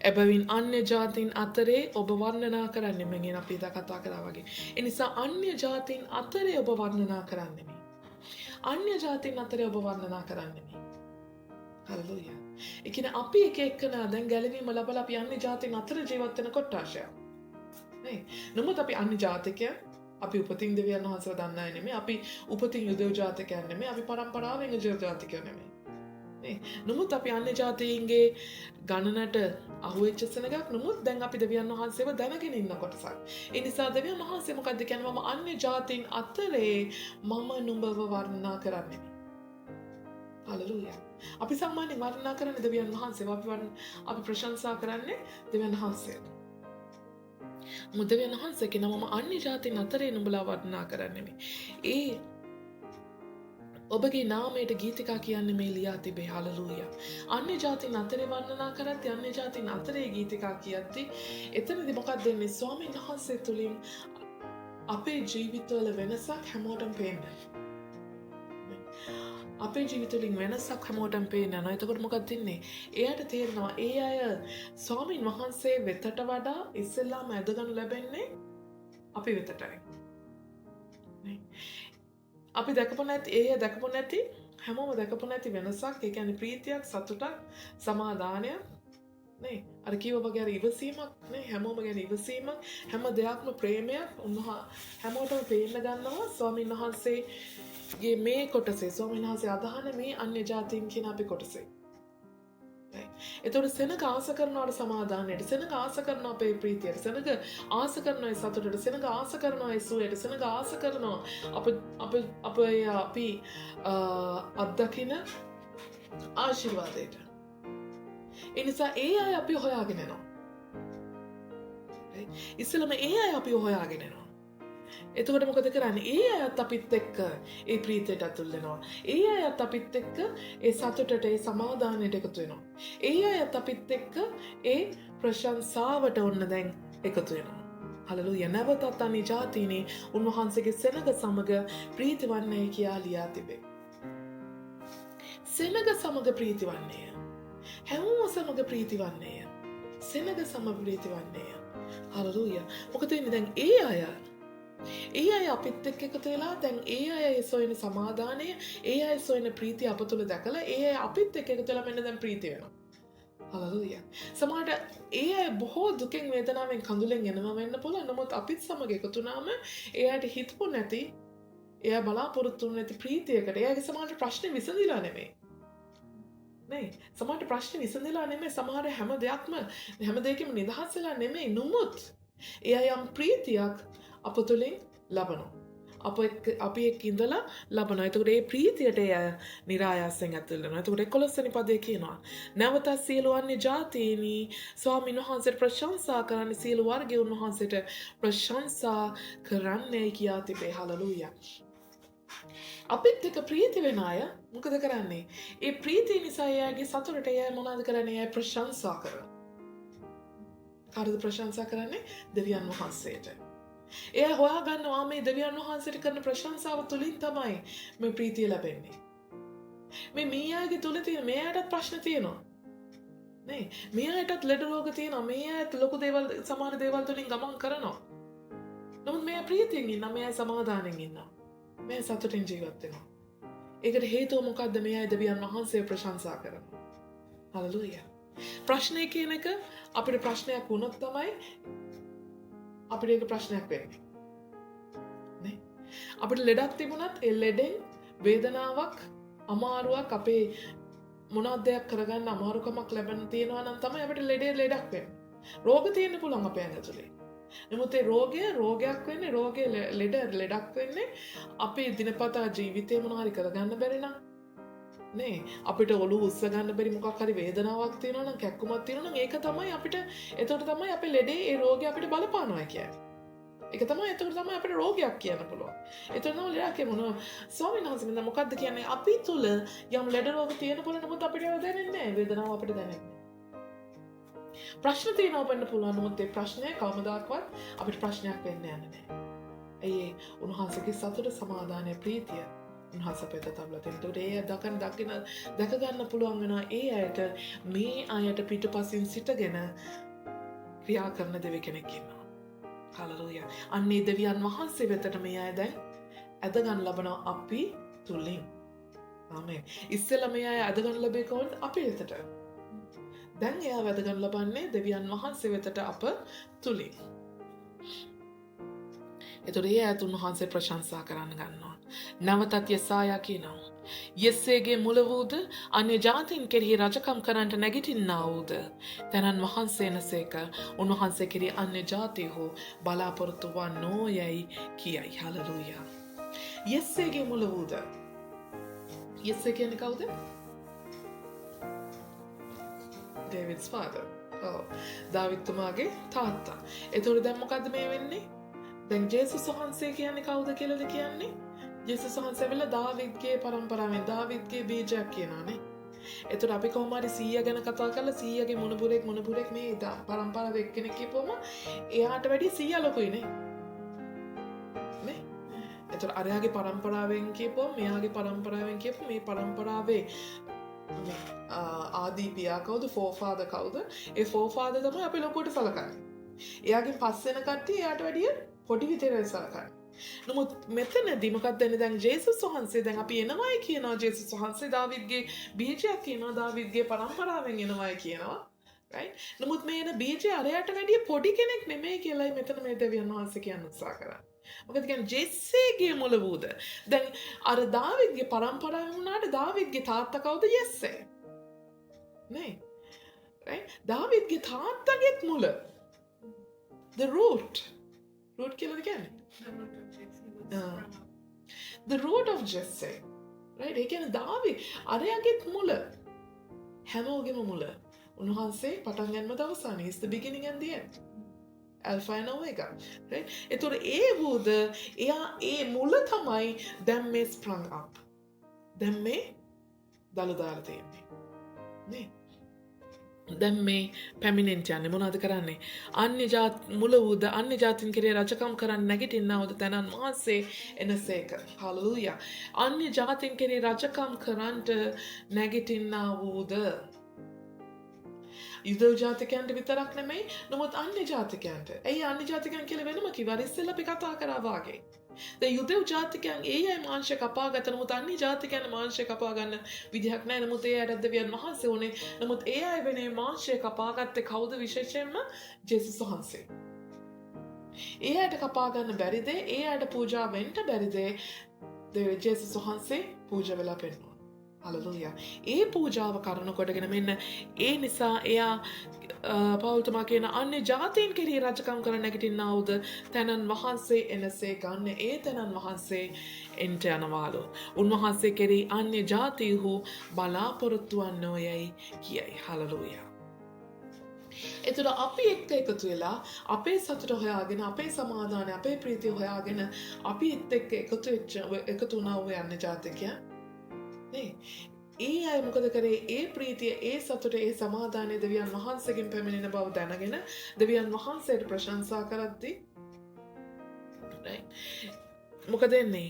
එබැවින් අන්‍ය ජාතීන් අතරේ ඔබ වර්ණනා කරන්නේ මෙගෙන අපි එදා කතා කරා වගේ. ඒ නිසා අන්‍ය ජාතීන් අතරේ ඔබ වර්ණනා කරන්නේ. අන්‍ය ජාතීන් අතරේ ඔබ වර්ණනා කරන්නේ. හල්ලුයා. ඒ කියන්නේ අපි එක එක්කෙනා දැන් ගැලවීම ලබලා අපි අන්‍ය ජාතීන් අතර ජීවත් වෙන කොටාශයක්. නේ? නමුත් අපි අන්‍ය ජාතිකයන් අපි උපතින් දෙවියන් වහන්සේව දන්න අය නෙමෙයි. අපි උපතින් යුදෙව් ජාතිකයන් නෙමෙයි. අපි පරම්පරාවෙන් යුදෙව් ජාතිකයෝ නෙමෙයි. නේ? නමුත් අපි අන්‍ය ජාතීන්ගේ ගණනට අහුවෙච්ච සෙනගක්. නමුත් දැන් අපි දෙවියන් වහන්සේව දැනගෙන ඉන්න කොටසක්. ඒ නිසා දෙවියන් වහන්සේ මොකද්ද කියන්නේ? මම අන්‍ය ජාතීන් අතරේ මම නුඹව වර්ණනා කරන්නේ. හල්ලුයා. අපි සාමාන්‍යයෙන් වර්ණනා කරන්නේ දෙවියන් වහන්සේව. අපි ප්‍රශංසා කරන්නේ දෙවියන් වහන්සේව. මුදවියන් වහන්සේගේ නම අන්‍ය ජාතීන් අතරේ නුඹලා වර්ණනා කරන්නේ. ඒ ඔබගේ නාමයට ගීතිකා කියන්නේ මේ ලියා තිබේ. හල්ලුයා. අන්‍ය ජාතීන් අතරේ වර්ණනා කරද්දී අන්‍ය ජාතීන් අතරේ ගීතිකා කියද්දී එතනදී මොකක්ද වෙන්නේ? ස්වාමීන් වහන්සේ තුලින් අපේ ජීවිතවල වෙනසක් හැමෝටම පේන්නේ. අපේ ජීවිතවලින් වෙනසක් හැමෝටම පේන්නේ නැහැ. එතකොට මොකක්ද වෙන්නේ? එයාට තේරෙනවා ඒ අය ස්වාමීන් වහන්සේ වෙතට වඩා ඉස්සෙල්ලාම ඇදගනු ලැබෙන්නේ අපි වෙතටයි. අපි දැකපු නැති ඒ දැකපු නැති හැමෝම දැකපු නැති වෙනසක්. ඒ කියන්නේ ප්‍රීතියක්, සතුටක්, සමාදානයක් නේ. අර කිව්ව වගේ අර ඉවසීමක් නේ. හැමෝම ගැන ඉවසීමක්, හැම දෙයක්ම ප්‍රේමයක් හැමෝටම පේන්න ගන්නවා ස්වාමීන් වහන්සේ මේ කොටසේ. ස්වාමීන් වහන්සේ අදහන මේ අන්‍ය ජාතීන් කියන අපි කොටසේ. එතකොට සෙනග ආස කරනවාට සමාදානයට, සෙනග ආස කරනවා අපේ ප්‍රීතියට, සෙනග ආස කරනවා ඒ සතුටට, සෙනග ආස කරනවා ඒ සුවයට, සෙනග ආස කරනවා අපි අත්දකින ආශිර්වාදයට. ඒ නිසා ඒ අය අපි හොයාගෙන යනවා. ඉස්සෙල්ලාම ඒ අය අපි හොයාගෙන යනවා. එතකොට මොකද කරන්නේ? ඒ අයත් අපිත් එක්ක ඒ ප්‍රීතියට ඇතුල් වෙනවා. ඒ අයත් අපිත් එක්ක ඒ සතුටට, ඒ සමාදානයට එකතු වෙනවා. ඒ අයත් අපිත් එක්ක ඒ ප්‍රශංසාවට ඔන්න දැන් එකතු වෙනවා. හල්ලුයා. නැවතත් අනි ජාතීනි උන්වහන්සේගේ සෙනග සමග ප්‍රීති වන්නේ කියා ලියා තිබේ. සෙනග සමග ප්‍රීති වන්නේය. හැමෝම සමග ප්‍රීති වන්නේය. සෙනග සමග ප්‍රීති වන්නේය. හල්ලුයා. මොකද වෙන්නේ දැන් ඒ අය අපිත් එක්ක එකතු වෙලා දැන් ඒ අය සොයන සමාදානය, ඒ අය සොයන ප්‍රීතිය අප තුළ දැකලා ඒ අය අපිත් එක්ක එකතු වෙලා මෙන්න දැන් ප්‍රීතිය වෙනවා. හල්ලුයා. සමහරට ඒ අය බොහෝ දුකෙන් වේදනාවෙන් කඳුලෙන් එනවා වෙන්න පුළුවන්. නමුත් අපිත් සමග එකතු වුණාම එයාට හිතපො නැති, එයා බලාපොරොත්තු නැති ප්‍රීතියකට එයාගේ සමහරට ප්‍රශ්නේ විසඳිලා නෙමෙයි. නේ. සමහරට ප්‍රශ්නේ විසඳිලා නෙමෙයි. සමහර හැම දෙයකින්ම නිදහස් වෙලා නෙමෙයි. නමුත් එයා යම් ප්‍රීතියක් අප තුළින් ලබනවා. අපි එක්ක ඉඳලා ලබනවා. එතකොට ඒ ප්‍රීතියට එය નિરાයාසයෙන් ඇතුල් වෙනවා. එතකොට 11 වෙනි පදයේ කියනවා නැවත සියලු අන්‍ය ජාතීනි ස්වාමීන් වහන්සේට ප්‍රශංසා කරන්න, සියලු වර්ගයේ උන්වහන්සේට ප්‍රශංසා කරන්නේ කියා තිබේ. හල්ලුයා. අපිත් එක්ක ප්‍රීති වෙන අය මොකද කරන්නේ? ඒ ප්‍රීතිය නිසා එයාගේ සතුටට එයා මොනවද කරන්නේ? එයා ප්‍රශංසා කරනවා. කාටද ප්‍රශංසා කරන්නේ? දෙවියන් වහන්සේට. එයා හොයාගන්නවා මේ දෙවියන් වහන්සේට කරන ප්‍රශංසාව තුළින් තමයි මේ ප්‍රීතිය ලැබෙන්නේ. මේ අයගේ තුල තියෙන මේ අයටත් ප්‍රශ්න තියෙනවා. නේ. මේ අයටත් ලෙඩ රෝග තියෙනවා. මේ අයත් ලොකු දේවල් සමහර දේවල් තුලින් ගමන් කරනවා. නමුත් මේ ප්‍රීතියෙන් ඉන්නවා. මේ සමාදානෙන් ඉන්නවා. මේ සතුටින් ජීවත් වෙනවා. ඒකට හේතුව මොකද්ද? මේ අය දෙවියන් වහන්සේ ප්‍රශංසා කරනවා. හල්ලුයා. ප්‍රශ්නේ කියන එක අපිට ප්‍රශ්නයක් වුණොත් තමයි අපිට ඒක ප්‍රශ්නයක් වෙන්නේ. නේ? අපිට ලෙඩක් තිබුණත් ඒ ලෙඩෙන් වේදනාවක්, අමාරුවක් අපේ මොනවද දෙයක් කරගන්න අමාරුකමක් ලැබෙන තියෙනවා නම් තමයි අපිට ලෙඩක් වෙන්නේ. රෝග තියෙන්න පුළුවන් අපේ ඇඟ තුලේ. නමුත් ඒ රෝගයක් වෙන්නේ, රෝගේ ලෙඩක් වෙන්නේ අපේ දිනපතා ජීවිතේ මොනවා හරි කරගන්න බැරි නම්. නේ අපිට ඔළුව උස්ස ගන්න බැරි මොකක් හරි වේදනාවක් තියෙනවා නම්, කැක්කුමක් තියෙනවා නම් ඒක තමයි අපිට එතකොට තමයි අපේ ලෙඩේ ඒ රෝගය අපිට බලපානවා කියන්නේ. ඒක තමයි එතකොට තමයි අපිට රෝගයක් කියන්න පුළුවන්. එතකොට නම් ලෙඩක් මොනවා ස්වාමීන් වහන්සේ මම මොකද්ද කියන්නේ? අපි තුල යම් ලෙඩ රෝග තියෙන පුළුවන් නමුත් අපිට ඒවා දැනෙන්නේ නැහැ. වේදනාව අපිට දැනෙන්නේ. ප්‍රශ්න තියෙනවා වෙන්න පුළුවන් නමුත් ඒ ප්‍රශ්නය කවමදාකවත් අපිට ප්‍රශ්නයක් වෙන්න යන්නේ නැහැ. ඒ උන්වහන්සේගේ සතුට, සමාදානය, ප්‍රීතිය උන්වහන්සේ අපේ තබලා තියෙනවා. ඒකට ඒ දැක ගන්න පුළුවන් වෙනවා ඒ අයට මේ අයට පිටුපසින් සිටගෙන ක්‍රියා කරන දෙවි කෙනෙක් ඉන්නවා. හලෙලූයා. අන්නේ දෙවියන් වහන්සේ වෙතට මේ අය දැන් ඇදගන්න ලබනවා අපි තුලින්. ආමේන්. ඉස්සෙල්ලා මේ අය ඇදගන්න ලැබේ කොහොමද? අපි වෙතට. දැන් එයා වැදගන්න ලබන්නේ දෙවියන් වහන්සේ වෙතට අප තුලින්. එතකොට ඒ අයත් උන්වහන්සේ ප්‍රශංසා කරන්න ගන්නවා. නැවතත් යෙසායා කියනවා. යෙස්සේගේ මුල වූද අන්‍ය ජාතීන් කෙරෙහි රජකම් කරන්නට නැගිටින්නා වූද තැනන් වහන්සේ නසේක උන්වහන්සේ කෙරෙහි අන්‍ය ජාතීහු බලාපොරොත්තු වන්නෝ යැයි කියයි. හලෙලූයා. යෙස්සේගේ මුල වූද. යෙස්සේ කියන්නේ කවුද? David's father. දාවිත්තුමාගේ තාත්තා. එතකොට දැන් මොකද්ද මේ වෙන්නේ? දැන් ජේසුස් වහන්සේ කියන්නේ කවුද කියලාද කියන්නේ? ජේසුස් වහන්සේ වෙල දාවිද්ගේ පරම්පරාවෙන් දාවිද්ගේ බීජයක් කියනවානේ. එතකොට අපි කොහොම හරි 100 ගැන කතා කරලා 100ගේ මොනපුරෙක් මේ පරම්පරාවේ එක්කෙනෙක් කියපුවම එයාට වැඩි 100 ලොකුයිනේ. නේ? එතකොට අරයාගේ පරම්පරාවෙන් කියපුවම මෙයාගේ පරම්පරාවෙන් කියපුව මේ පරම්පරාවේ ආදී පියා කවුද? ෆෝෆාදර් කවුද? ඒ ෆෝෆාදර් තමයි අපි ලොකුවට සලකන්නේ. එයාගේ පස්සෙන කට්ටිය එයාට වැඩිය පොඩි විතරයි සලකන්නේ. නමුත් මෙතනදී මොකක්ද වෙන්නේ? දැන් ජේසුස් වහන්සේ දැන් අපි එනවායි කියනවා. ජේසුස් වහන්සේ දාවිද්ගේ බීජයක් කියනවා. දාවිද්ගේ පරම්පරාවෙන් එනවායි කියනවා. right? නමුත් මේ එන බීජය අරයට වැඩිය පොඩි කෙනෙක් නෙමෙයි කියලායි මෙතන මේ දෙවියන් වහන්සේ කියන්න උත්සාහ කරන්නේ. මොකද කියන්නේ ජෙස්සේගේ මුල වූද. දැන් අර දාවිද්ගේ පරම්පරාවෙන් වුණාට දාවිද්ගේ තාත්තා කවුද? යෙස්සේ. නේ? right? දාවිද්ගේ තාත්තගේ මුල. The root. Root කියලාද කියන්නේ? The root of Jesse. Right? ඒ කියන්නේ දාවිද් අරයාගේ මුල. හැමෝගෙම මුල. උන්වහන්සේ පටන් ගන්නම දවසනේ. Is the beginning and the end. Alpha and Omega. Right? එතකොට ඒ වූද එයා ඒ මුල තමයි දැන් මේ sprung up. දැන් මේ දලදාලා තියෙන්නේ. නේ? දැන් මේ පැමිණෙන්ට යන්නේ මොනවද කරන්නේ? අන්‍ය ජාත මුල වූද අන්‍ය ජාතින් කෙරේ රජකම් කරන්න නැගිටින්නා වූද තැනන් වහන්සේ එනසේක. හලෙලූයා. අන්‍ය ජාතින් කෙරේ රජකම් කරන්නට නැගිටින්නා වූද යුදෙව් ජාතිකයන්ට විතරක් නෙමෙයි නමුත් අන්‍ය ජාතිකයන්ට. ඇයි අන්‍ය ජාතිකයන් කියලා වෙනම කිව්වා? ඉස්සෙල්ලා අපි කතා කරා වාගේ. දැන් යුදෙව් ජාතිකයන් ඒ අය මාංශ කපා ගත නමුත් අන්‍ය ජාතිකයන් මාංශ කපා ගන්න විදිහක් නැහැ. නමුත් ඒ අයට දෙවියන් වහන්සේ උනේ. නමුත් ඒ අය වෙනේ මාංශය කපා ගත්තේ කවුද? විශේෂයෙන්ම ජේසුස් වහන්සේ. ඒ අයට කපා ගන්න බැරිද? ඒ අයට පූජා වෙන්න බැරිද? ජේසුස් වහන්සේ පූජා වෙලා පෙන්වනවා. හලෙලූයා. ඒ පූජාව කරන කොටගෙන මෙන්න ඒ නිසා එයා පවුල්තුමා කියන අන්‍ය ජාතීන් කෙරෙහි රජකම් කරන්න නැගිටින්නා වූද තැනන් වහන්සේ එනසේ ගන්න ඒ තැනන් වහන්සේ එන්ට යනවාලු. උන්වහන්සේ කෙරෙහි අන්‍ය ජාතීහු බලාපොරොත්තු වන්නෝ යයි කියයි. හලෙලූයා. එතකොට අපි එක්ක එකතු වෙලා අපේ සතුට හොයාගෙන අපේ සමාදානය අපේ ප්‍රීතිය හොයාගෙන අපි එක්ක එකතු වුණා වූ අන්‍ය ජාතිකයන් නේ? ඒ අය මොකද කරේ? ඒ ප්‍රීතිය, ඒ සතුට, ඒ සමාදානය දෙවියන් වහන්සේගෙන් පැමිණෙන බව දැනගෙන දෙවියන් වහන්සේට ප්‍රශංසා කරද්දී මොකද වෙන්නේ?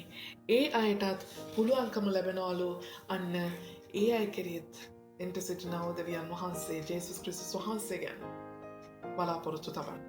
ඒ අයටත් පුළුවන්කම ලැබෙනවලු අන්න ඒ අය කෙරෙහිත් එන්ට සිටිනව දෙවියන් වහන්සේ ජේසුස් ක්‍රිස්තුස් වහන්සේ ගැන බලාපොරොත්තු තබන්න.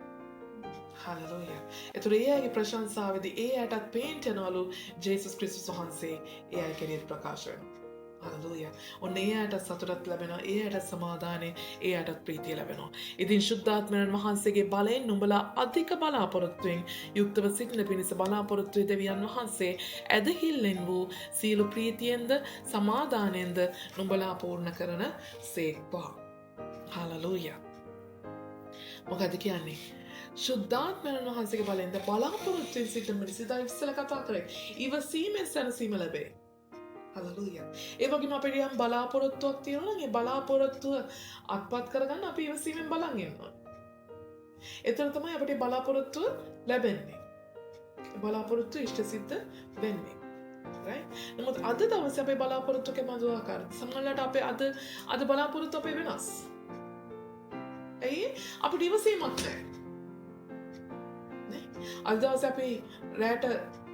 හලෙලූයා. ඒතර ඒ අයගේ ප්‍රශංසාවේදී ඒ අයටත් පේන්ට යනවලු ජේසුස් ක්‍රිස්තුස් වහන්සේ ඒ අය කෙරෙහිත් ප්‍රකාශ වෙනවා. හලෙලූයා. ඔන්න ඒ අයටත් සතුටක් ලැබෙනවා. ඒ අයටත් සමාදානය, ඒ අයටත් ප්‍රීතිය ලැබෙනවා. ඉතින් ශුද්ධාත්මයන් වහන්සේගේ බලයෙන් නුඹලා අධික බලාපොරොත්තුවෙන් යුක්තව සිටින පිණිස බලාපොරොත්තු දෙවියන් වහන්සේ ඇදහිල්ලෙන් වූ සීල ප්‍රීතියෙන්ද සමාදානයෙන්ද නුඹලා පූර්ණ කරන සේක්වා. හලෙලූයා. මොකද කියන්නේ? ශුද්ධාත්මයන් වහන්සේගේ බලයෙන්ද බලාපොරොත්තුවෙන් සිටින මිනිස්සු ඉස්සෙල්ලා කතා කරේ. ඉවසීමෙන් සැනසීම ලැබේ. හලෙලූයා. ඒ වගේම අපිට යම් බලාපොරොත්තුවක් තියෙනවා නම් ඒ බලාපොරොත්තුව අත්පත් කරගන්න අපි ඉවසීමෙන් බලන් ඉන්නවා. ඒතර තමයි අපිට බලාපොරොත්තුව ලැබෙන්නේ. බලාපොරොත්තු ඉෂ්ට සිද්ධ වෙන්නේ. right? නමුත් අද දවසේ අපේ බලාපොරොත්තු කැමති ආකාරය සමහරවිට අපේ අද බලාපොරොත්තු අපේ වෙනස්. අපිට ඉවසීමක් නැහැ. අද දවසේ අපි රැට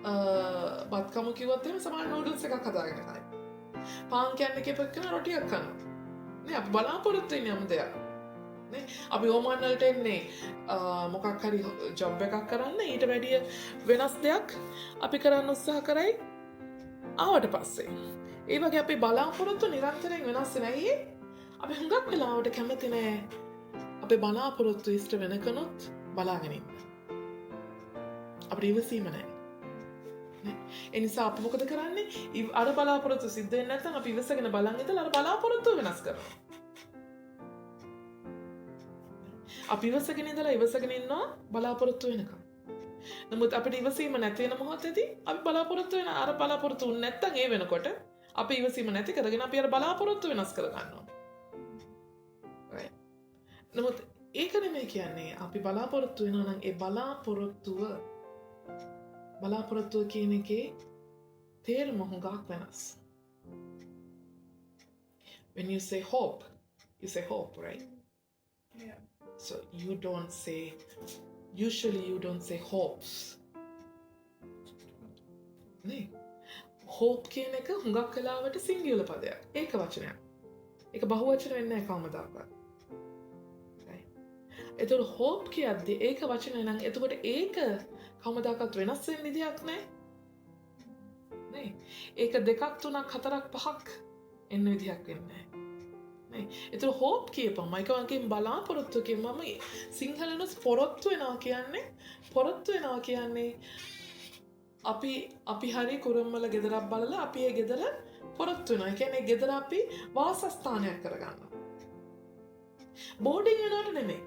බත් කමු කිව්වොත් එහෙම සමහර නූඩල්ස් එකක් හදාගෙන කයි. පාන් කෑන්න කියපෙකන රොටියක් කනවා. නේ අපි බලාපොරොත්තු වෙන්නේ යම් දෙයක්. නේ අපි ඕමන් වලට එන්නේ මොකක් හරි ජොබ් එකක් කරන්න ඊට වැඩිය වෙනස් දෙයක් අපි කරන්න උත්සාහ කරයි ආවට පස්සේ. ඒ වගේ අපි බලාපොරොත්තු නිරන්තරයෙන් වෙනස් වෙන ඇයි අපි හුඟක් වෙලාවට කැමති නෑ අපේ බලාපොරොත්තු ඉෂ්ට වෙනකනොත් බලාගෙන ඉන්න. අපිට ඉවසීම නෑ. එනිසා අපි මොකද කරන්නේ? අර බලාපොරොත්තු සිද්ධ වෙන්නේ නැත්නම් අපි ඉවසගෙන බලන් ඉඳලා අර බලාපොරොත්තු වෙනස් කරනවා. අපි ඉවසගෙන ඉන්නවා බලාපොරොත්තු වෙනකම්. නමුත් අපිට ඉවසීම නැති වෙන මොහොතේදී අපි බලාපොරොත්තු වෙන අර බලාපොරොත්තු වෙන්නේ නැත්නම් ඒ වෙනකොට අපි ඉවසීම නැති කරගෙන අපි අර බලාපොරොත්තු වෙනස් කර ගන්නවා. right? නමුත් ඒක නෙමෙයි කියන්නේ අපි බලාපොරොත්තු වෙනවා නම් ඒ බලාපොරොත්තුව කියන එකේ තේරුම හුඟක් වෙනස්. When you say hope, right? Yeah. So usually you don't say hopes. නේ hope කියන එක හුඟක් වෙලාවට සිංගියුලර් පදයක්. ඒක වචනයක්. ඒක බහුවචන වෙන්නේ නැහැ කවමදාකවත්. right? එතකොට hope කියද්දි ඒක වචනය නම් එතකොට ඒක කවමදාකවත් වෙනස් වෙන්න විදියක් නැහැ. නේ ඒක 2 3 4 5ක් එන්න විදියක් වෙන්නේ නැහැ. එතන හෝප් කියපම මයික වගේ බලාපොරොත්තු කියමම සිංහලෙනුත් පොරොත්තු වෙනවා කියන්නේ අපි හරි කුරුම්මල ගෙදරක් බලලා අපි ඒ ගෙදර පොරොත්තු වෙනවා. ඒ කියන්නේ ගෙදර අපි වාසස්ථානයක් කරගන්නවා. බෝඩින් වෙනවට නෙමෙයි.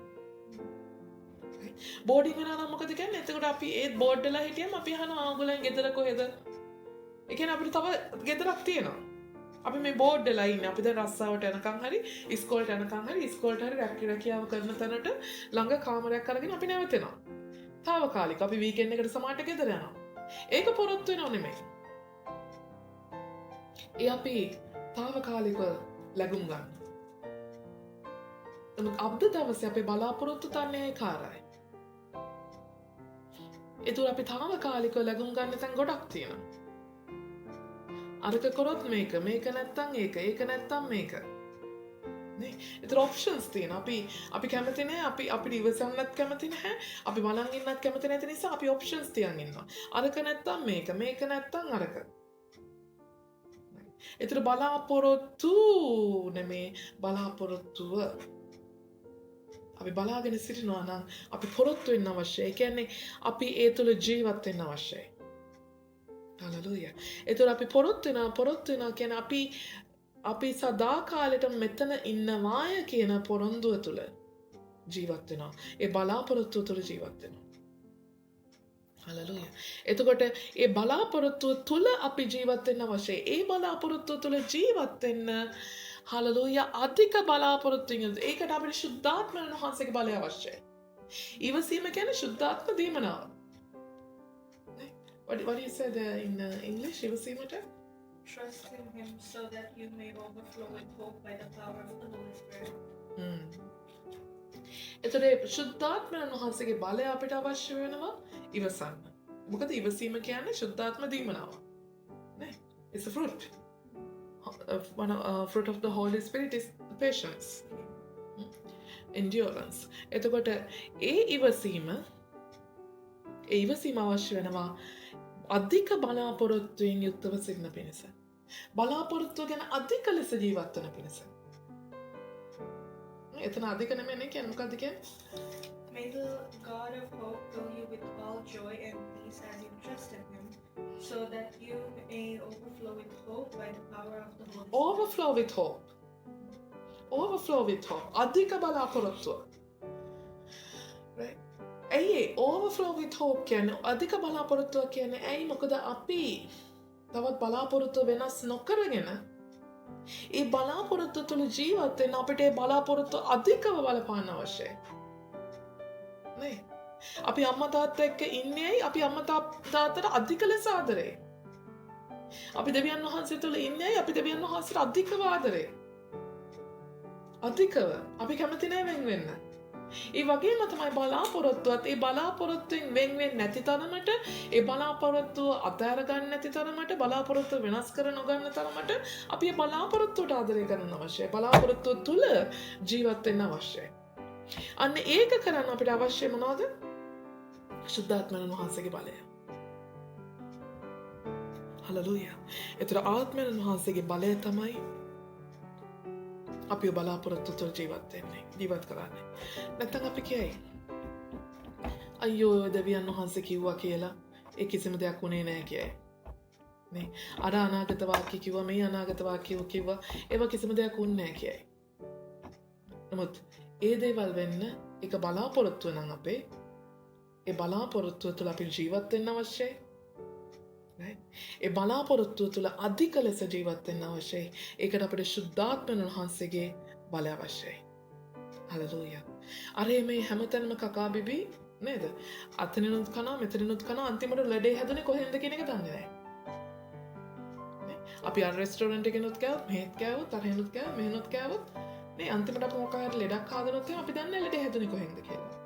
බෝඩින් වෙනවා නම් මොකද කියන්නේ? එතකොට අපි ඒ බෝඩ් වල හිටියම අපි අහනවා ආගොල්ලන් ගෙදර කොහෙද? ඒ කියන්නේ අපිට තව ගෙදරක් තියෙනවා. අපි මේ බෝඩ් වෙලා ඉන්නේ. අපි දැන් රස්සාවට යනකම් හරි ඉස්කෝලේට යනකම් හරි ඉස්කෝලේට හරි රැකියාව කරන තැනට ළඟ කාමරයක් අරගෙන අපි නැවතෙනවා. తాවකාලික අපි වීකෙන්ඩ් එකට සමාට ගෙදර යනවා. ඒක පොරොත්තු වෙනව නෙමෙයි. ඒ අපි తాවකාලික ලැබුම් ගන්න. නමුත් අද දවසේ අපේ බලාපොරොත්තු තන්නේ කාරයි. ඒතුර අපි తాවකාලිකව ලැබුම් ගන්න තැන් ගොඩක් තියෙනවා. අරක කරොත් මේක නැත්තම් ඒක නැත්තම් මේක. නේ ඒතර ඔප්ෂන්ස් තියෙනවා. අපි කැමති නැහැ. අපිට ඉවසන්නත් කැමති නැහැ. අපි බලන් ඉන්නත් කැමති නැති නිසා අපි ඔප්ෂන්ස් තියන් ඉන්නවා. අරක නැත්තම් මේක නැත්තම් අරක. ඒතර බලාපොරොත්තු නෙමේ බලාපොරොත්තුව. අපි බලාගෙන සිටිනවා නම් අපි පොරොත්තු වෙන්න අවශ්‍යයි. ඒ කියන්නේ අපි ඒ තුල ජීවත් වෙන්න අවශ්‍යයි. හලලුයා. ඒතර අපි පොරොත්තු වෙනවා කියන්නේ අපි සදාකාලෙට මෙතන ඉන්නවාය කියන පොරොන්දුව තුළ ජීවත් වෙනවා. ඒ බලාපොරොත්තුව තුළ ජීවත් වෙනවා. හලලුයා. එතකොට ඒ බලාපොරොත්තුව තුළ අපි ජීවත් වෙන්න අවශ්‍යයි. ඒ බලාපොරොත්තුව තුළ ජීවත් වෙන්න හලලුයා අධික බලාපොරොත්තුකින් ඒකට අපිට ශුද්ධාත්මයන් වහන්සේගේ බලය අවශ්‍යයි. ඊවසීම කියන්නේ ශුද්ධාත්ම දීමනාව. What do you say there in English? ඉවසීමට? Trust in Him so that you may overflow with hope by the power of the Holy Spirit. එතකොට ශුද්ධාත්මයන් වහන්සේගේ බලය අපිට අවශ්‍ය වෙනවා ඉවසන්න. මොකද ඉවසීම කියන්නේ ශුද්ධාත්ම දීමනාව. නේ? It's a fruit. Fruit of the Holy Spirit is patience. Endurance. එතකොට ඒ ඉවසීම අවශ්‍ය වෙනවා අධික බලාපොරොත්තුවෙන් යුක්තව සිටින පිණිස. බලාපොරොත්තුව ගැන අධික ලෙස ජීවත් වන පිණිස. එතන අධික නෙමෙයි කියන්නේ මොකද්ද කියන්නේ? May the God of hope fill you with all joy and peace as you trust in Him, so that you may overflow with hope by the power of the Holy Spirit. Overflow with hope. අධික බලාපොරොත්තුව. Right? ඇයි overflow with hope කියන්නේ අධික බලාපොරොත්තුව කියන්නේ ඇයි මොකද අපි තවත් බලාපොරොත්තු වෙනස් නොකරගෙන ඒ බලාපොරොත්තු තුළ ජීවත් වෙන්න අපිට ඒ බලාපොරොත්තු අධිකව බලපාන්න අවශ්‍යයි. නේ? අපි අම්මා තාත්තා එක්ක ඉන්නේ අපි අම්මා තාත්තට අධික ලෙස ආදරේ. අපි දෙවියන් වහන්සේ තුළ ඉන්නේ අපි දෙවියන් වහන්සේට අධිකව ආදරේ. අධිකව අපි කැමති නැහැ වෙන් වෙන්න. ඒ වගේම තමයි බලාපොරොත්තුවත් ඒ බලාපොරොත්තුවෙන් වෙන් වෙන්නේ නැති තරමට ඒ බලාපොරොත්තුව අතහැර ගන්න නැති තරමට බලාපොරොත්තුව වෙනස් කර නොගන්න තරමට අපි ඒ බලාපොරොත්තුවට ආදරය කරන්න අවශ්‍යයි. බලාපොරොත්තුව තුල ජීවත් වෙන්න අවශ්‍යයි. අන්න ඒක කරන්න අපිට අවශ්‍ය මොනවද? ශුද්ධාත්මයන් වහන්සේගේ බලය. හලෙලූයා. ඒතර ආත්මයන් වහන්සේගේ බලය තමයි අපි බලාපොරොත්තු තුළ ජීවත් කරන්නේ. නැත්නම් අපි කියයි අයියෝ දෙවියන් වහන්සේ කිව්වා කියලා ඒ කිසිම දෙයක් වුණේ නැහැ කියයි. නේ අර අනාගත වාක්‍ය කිව්වා මේ අනාගත වාක්‍ය කිව්වා ඒවා කිසිම දෙයක් වුණේ නැහැ කියයි. නමුත් ඒ දේවල් වෙන්න එක බලාපොරොත්තුව නම් අපේ ඒ බලාපොරොත්තුව තුළ අපි ජීවත් වෙන්න අවශ්‍යයි. ඒ බලාපොරොත්තුව තුළ අධික ලෙස ජීවත් වෙන්න අවශ්‍යයි. ඒකට අපිට ශුද්ධාත්මයන් වහන්සේගේ බලය අවශ්‍යයි. හලෙලූයා. අර මේ හැමතැනම කකා බිබී නේද? අතනිනුත් කනවා මෙතනිනුත් කනවා අන්තිමට ලඩේ හැදුනේ කොහෙන්ද කියන එක දන්නේ නැහැ. අපි අර රෙස්ටෝරන්ට් එකෙනුත් කෑවොත් මෙහෙත් කෑවොත් අරහෙනුත් කෑවොත් මෙහෙනුත් කෑවොත් නේ අන්තිමට අප මොකක් හරි ලෙඩක් හදනොත් අපි දන්නේ ලඩේ හැදුනේ කොහෙන්ද කියලා.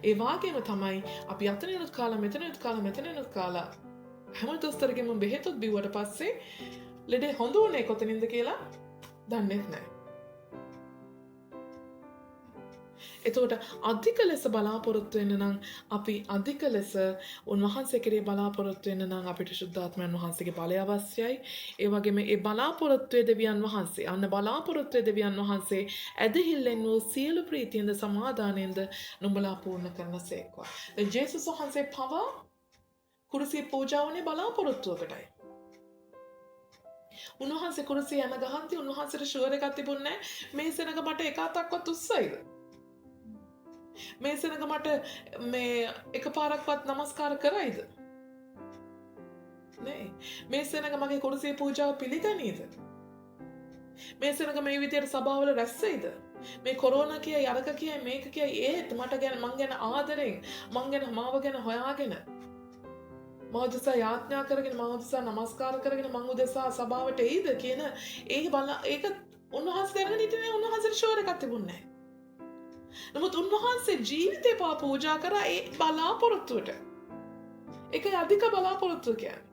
ඒ වාගේම තමයි අපි අතනිනුත් කාලා මෙතනිනුත් කාලා හැම දොස්තරගෙම බෙහෙතුත් බිව්වට පස්සේ ලෙඩේ හොඳ වුණේ කොතනින්ද කියලා දන්නේ නැහැ. එතකොට අධික ලෙස බලාපොරොත්තු වෙන්න නම් අපි අධික ලෙස උන්වහන්සේ කෙරේ බලාපොරොත්තු වෙන්න නම් අපිට ශුද්ධාත්මයන් වහන්සේගේ බලය අවශ්‍යයි. ඒ වගේම ඒ බලාපොරොත්තුවේ දෙවියන් වහන්සේ අන්න බලාපොරොත්තුවේ දෙවියන් වහන්සේ ඇදහිල්ලෙන් වූ සියලු ප්‍රීතියෙන්ද සමාදානයෙන්ද නුඹලා පූර්ණ කරනසේක්වා. දැන් ජේසුස් වහන්සේ පවා කුරුසිය පූජා වුණේ බලාපොරොත්තුවකටයි. උන්වහන්සේ කුරුසිය යන ගහන්ති උන්වහන්සේට ෂුවර් එකක් තිබුණේ නැහැ මේ සෙනඟ මට එක අතක්වත් උස්සයිද? මේ සෙනඟ මට මේ එකපාරක්වත් නමස්කාර කරයිද? නේ. මේ සෙනඟ මගේ කුරුසිය පූජාව පිළිගනීද? මේ සෙනඟ මේ විදියට සභාවල රැස් වෙයිද? මේ කොරෝනා කියයි අරක කියයි මේක කියයි ඒත් මට ගැන මං ගැන ආදරෙන් මං ගැන මාව ගැන හොයාගෙන මම උදෙසා යාඥා කරගෙන මම උදෙසා නමස්කාර කරගෙන මම උදෙසා සභාවට එයිද කියන ඒක උන්වහන්සේ දැනගෙන හිටියේ උන්වහන්සේට ෂුවර් එකක් තිබුණේ නැහැ. නමුත් උන්වහන්සේ ජීවිතේ පවා පූජා කරා ඒ බලාපොරොත්තුවට. ඒකයි අධික බලාපොරොත්තුව කියන්නේ.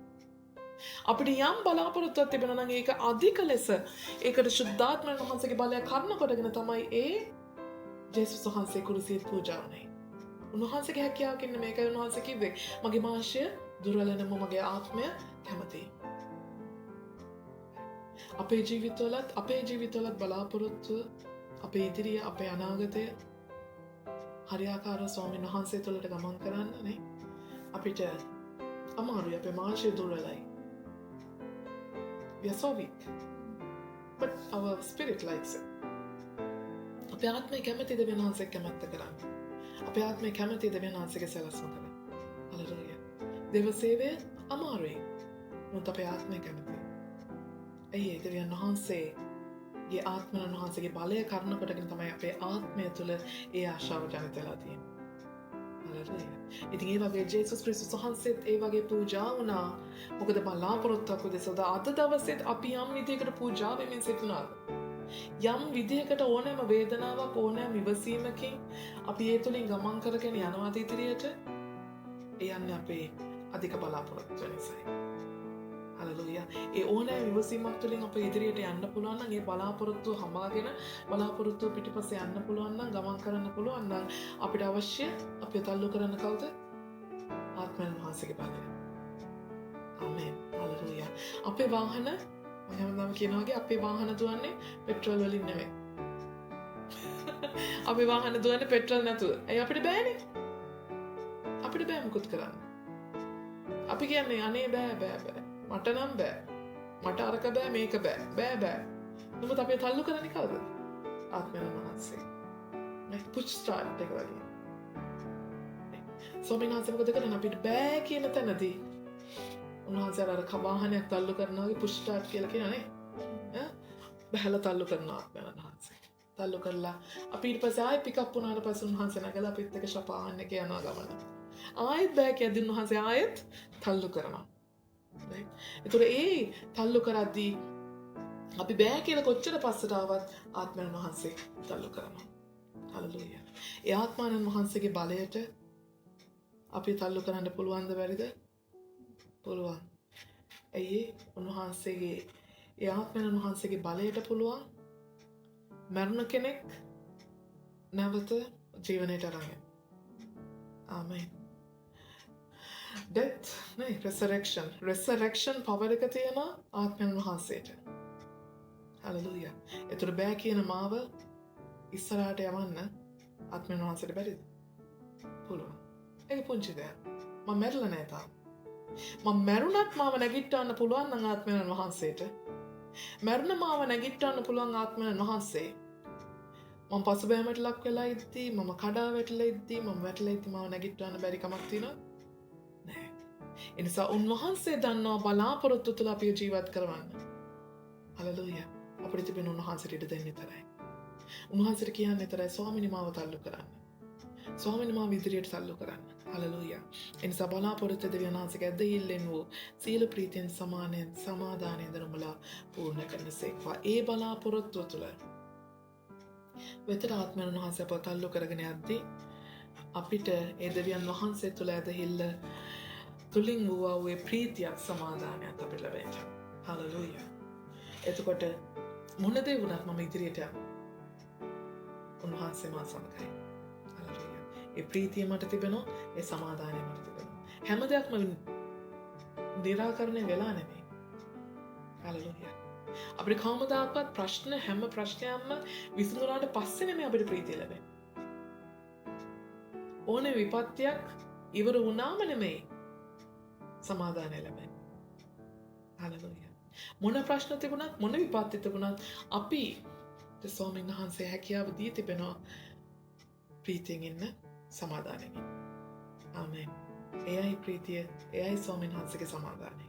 අපිට යම් බලාපොරොත්තුවක් තිබෙනවා නම් ඒක අධික ලෙස ඒකට ශුද්ධාත්මයන් වහන්සේගේ බලය කරන කොටගෙන තමයි ඒ ජේසුස් වහන්සේ කුරුසියේ පූජා වුනේ. උන්වහන්සේගේ හැකියාවකින් මේකයි උන්වහන්සේ කිව්වේ මගේ මාංශය දුර්වල නම් මගේ ආත්මය කැමතියි. අපේ ජීවිතවලත් බලාපොරොත්තුව අපේ ඉදිරිය අපේ අනාගතය හරියාකාරව ස්වාමීන් වහන්සේ තුළට ගමන් කරන්න නේ අපිට අමාරුයි අපේ මාංශය දුර්වලයි. We are so weak. But our spirit likes it. අපේ ආත්මය කැමතිද දෙවියන් වහන්සේ කැමැත්ත කරන්න. අපේ ආත්මය කැමතිද දෙවියන් වහන්සේගේ සැලැස්ම කරන්න. හලෙලූයා. දේව සේවය අමාරුයි. මොකද අපේ ආත්මය කැමතියි. ඒ දෙවියන් වහන්සේගේ ආත්මයන් වහන්සේගේ බලය කරන කොටගෙන තමයි අපේ ආත්මය තුළ ඒ ආශාව ජනිත වෙලා තියෙන්නේ. හලෙලූයා. ඉතින් ඒ වගේ ජේසුස් ක්‍රිස්තුස් වහන්සේත් ඒ වගේ පූජා වුණා. මොකද බලාපොරොත්තුවක් උදෙසා අද දවසේත් අපි යම් විදිහකට පූජා වෙමින් සිටිනවා. යම් විදිහකට ඕනෑම වේදනාවක් ඕනෑම විවසීමකින් අපි ඒ තුළින් ගමන් කරගෙන යනවා ඉදිරියට. ඒ යන්නේ අපේ අධික බලාපොරොත්තු නිසායි. හලෙලූයා. ඒ ඕනෑම විවසීමක් තුළින් අපේ ඉදිරියට යන්න පුළුවන් නම් ඒ බලාපොරොත්තුව හමාගෙන බලාපොරොත්තුව පිටිපස්සේ යන්න පුළුවන් නම් ගමන් කරන්න පුළුවන් නම් අපිට අවශ්‍ය අපි තල්ලු කරන්න කවුද? ආත්මයන් වහන්සේගේ බලය. ආමේන්. හලෙලූයා. අපේ වාහන මම හැමදාම කියනවා වගේ අපේ වාහන දුවන්නේ පෙට්‍රල් වලින් නෙවෙයි. අපේ වාහන දුවන්නේ පෙට්‍රල් නැතුව. ඒ අපිට බෑනේ. අපිට බෑ මුකුත් කරන්න. අපි කියන්නේ අනේ බෑ. මට නම් බෑ. මට අරක බෑ මේක බෑ. නමුත් අපි තල්ලු කරන්නේ කවුද? ආත්මයන් වහන්සේ. මේ පුෂ් ස්ටාර්ට් එක වගේ. ස්වාමීන් වහන්සේ මොකද කරන්නේ අපිට බෑ කියන තැනදී උන්වහන්සේ අර කවාහනයක් තල්ලු කරනවා වගේ පුෂ් ස්ටාර්ට් කියලා කියනනේ. බහැලා තල්ලු කරනවා ආත්මයන් වහන්සේ. තල්ලු කරලා අපි ඊට පස්සේ ආයෙ පිකප් වුණාට පස්සේ උන්වහන්සේ නැගලා අපිත් එක්ක ෂපාහන් එකේ යනවා ගමන. ආයෙත් බෑ කියද්දි උන්වහන්සේ ආයෙත් තල්ලු කරනවා. ඒතර ඒ තල්ලු කරද්දී අපි බෑ කියලා කොච්චර පස්සට ආවත් ආත්මයන් වහන්සේ තල්ලු කරනවා. හලලුයා. ඒ ආත්මානන් වහන්සේගේ බලයට අපි තල්ලු කරන්න පුළුවන්ද බැරිද? පුළුවන්. ඇයි උන්වහන්සේගේ ඒ ආත්මයන් වහන්සේගේ බලයට පුළුවන් මරණ කෙනෙක් නැවත ජීවනයට අරන් යන්න. ආමෙන්. Death, නේ, resurrection. Resurrection power එක තියෙන ආත්මයන් වහන්සේට. Hallelujah. ඒතර බෑ කියන මාව ඉස්සරහට යවන්න ආත්මයන් වහන්සේට බැරිද? පුළුවන්. ඒක පුංචි දෙයක්. මම මැරිලා නැහැ තාම. මම මැරුණත් මාව නැගිටවන්න පුළුවන් නම් ආත්මයන් වහන්සේට. මැරුණ මාව නැගිටවන්න පුළුවන් ආත්මයන් වහන්සේ. මම පසුබෑමට ලක් වෙලා ඉද්දී, මම කඩා වැටිලා ඉද්දී, මම වැටිලා ඉද්දී මාව නැගිටවන්න බැරි කමක් තියෙනවද? නැහැ. ඒ නිසා උන්වහන්සේ දන්නවා බලාපොරොත්තු තුළ අපිව ජීවත් කරවන්න. හලෙලූයා. අපිට තිබෙන උන්වහන්සේට ඉඩ දෙන්න විතරයි. උන්වහන්සේට කියන්න විතරයි ස්වාමීනි මාව තල්ලු කරන්න. ස්වාමීනි මාව ඉදිරියට තල්ලු කරන්න. හලෙලූයා. ඒ නිසා බලාපොරොත්තු දෙවියන් වහන්සේගේ ඇදහිල්ලෙන් වූ සීල ප්‍රීතියෙන් සමානෙන් සමාදානෙන් දරමුලා පූර්ණ කරනසේක්වා. ඒ බලාපොරොත්තු තුළ වෙතර ආත්මයන් වහන්සේ අපව තල්ලු කරගෙන යද්දී අපිට ඒ දෙවියන් වහන්සේ තුළ ඇදහිල්ල තුලින් වූ ඒ ප්‍රීතියක් සමාදානයක් අපිට ලැබෙන්න. හලෙලූයා. එතකොට මොන දේ වුණත් මම ඉදිරියට යනවා. උන්වහන්සේ මා සමගයි. හලෙලූයා. ඒ ප්‍රීතිය මට තිබෙනවා, ඒ සමාදානය මට තිබෙනවා. හැම දෙයක්ම නිරාකරණය වෙලා නෙමෙයි. හලෙලූයා. අපිට කවමදාකවත් ප්‍රශ්න හැම ප්‍රශ්නයක්ම විසඳුනාට පස්සේ නෙමෙයි අපිට ප්‍රීතිය ලැබෙන්නේ. ඕනේ විපත්තියක් ඉවර වුණාම නෙමෙයි සමාදානය ලැබෙන්නේ. හලෙලූයා. මොන ප්‍රශ්න තිබුණත්, මොන විපත්ති තිබුණත් අපි ස්වාමීන් වහන්සේ හැකියාව දී තිබෙනවා ප්‍රීතියෙන් ඉන්න, සමාදානයෙන් ඉන්න. ආමෙන්. එයයි ප්‍රීතිය, එයයි ස්වාමීන් වහන්සේගේ සමාදානය.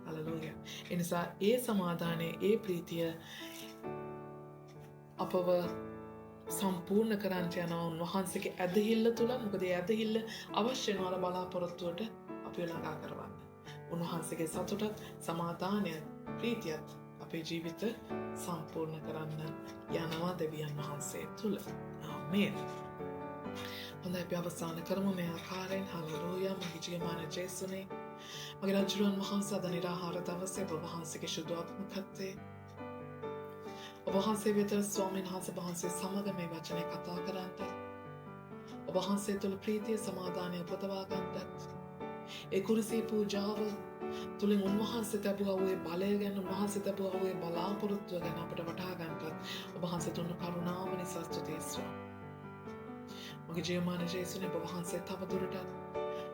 හලෙලූයා. ඒ නිසා ඒ සමාදානය, ඒ ප්‍රීතිය අපව සම්පූර්ණ කරන්නට යනවා උන්වහන්සේගේ ඇදහිල්ල තුළ. මොකද ඒ ඇදහිල්ල අවශ්‍ය වෙනවා බලාපොරොත්තුවට අපිව ළඟා කරවන්න. උන්වහන්සේගේ සතුටත්, සමාදානයත්, ප්‍රීතියත් අපේ ජීවිත සම්පූර්ණ කරන්න යනවා දෙවියන් වහන්සේ තුළ. ආමේන්. හොඳයි අපි අවසන් කරමු මේ ආකාරයෙන්. හලෙලූයා. මගේ ජීවමාන ජේසුනේ, මගේ රජුන් වහන්සේ අද නිරාහාර දවසේ ඔබ වහන්සේගේ ශුද්ධාත්මකත්වයේ ඔබ වහන්සේ වෙත ස්වාමීන් වහන්සේ සමග මේ වචනේ කතා කරන්නට, ඔබ වහන්සේ තුළ ප්‍රීතිය සමාදානය උපදවා ගන්නට, ඒ කුරුසී පූජාව තුළින් උන්වහන්සේ ලැබුවා වූ බලය ගැන, උන්වහන්සේ ලැබුවා වූ බලාපොරොත්තුව ගැන අපට වටහා ගන්නට ඔබ වහන්සේ දුන්නු කරුණාව නිසා ස්තුතියි ස්වාමී. මගේ ජීවමාන ජේසුනේ ඔබ වහන්සේ තව දුරටත්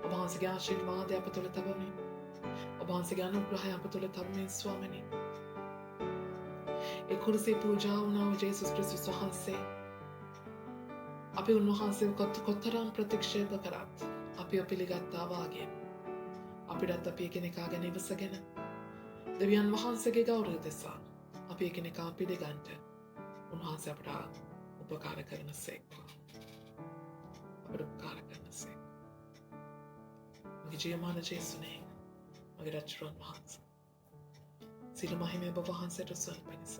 ඔබ වහන්සේගේ ආශිර්වාදය අප තුළ තබමින්, ඔබ වහන්සේගේ අනුග්‍රහය අප තුළ තබමින් ස්වාමිනී. ඒ කුරුසී පූජාව වුණා වූ ජේසුස් ක්‍රිස්තුස් වහන්සේ අපි උන්වහන්සේව කොතරම් ප්‍රතික්ෂේප කරත් අපිව පිළිගත්තා වාගේ අපිටත් අපි එකිනෙකා ගැන ඉවසගෙන දෙවියන් වහන්සේගේ ගෞරවය දෙසා අපි එකිනෙකා පිළිගන්නට උන්වහන්සේ අපට උපකාර කරනසේක්වා. අපට උපකාර කරනසේක්වා. මගේ ජීවමාන ජේසුනේ, මගේ රජුන් වහන්සේ, සියලු මහිමය ඔබ වහන්සේට සල්පනිස.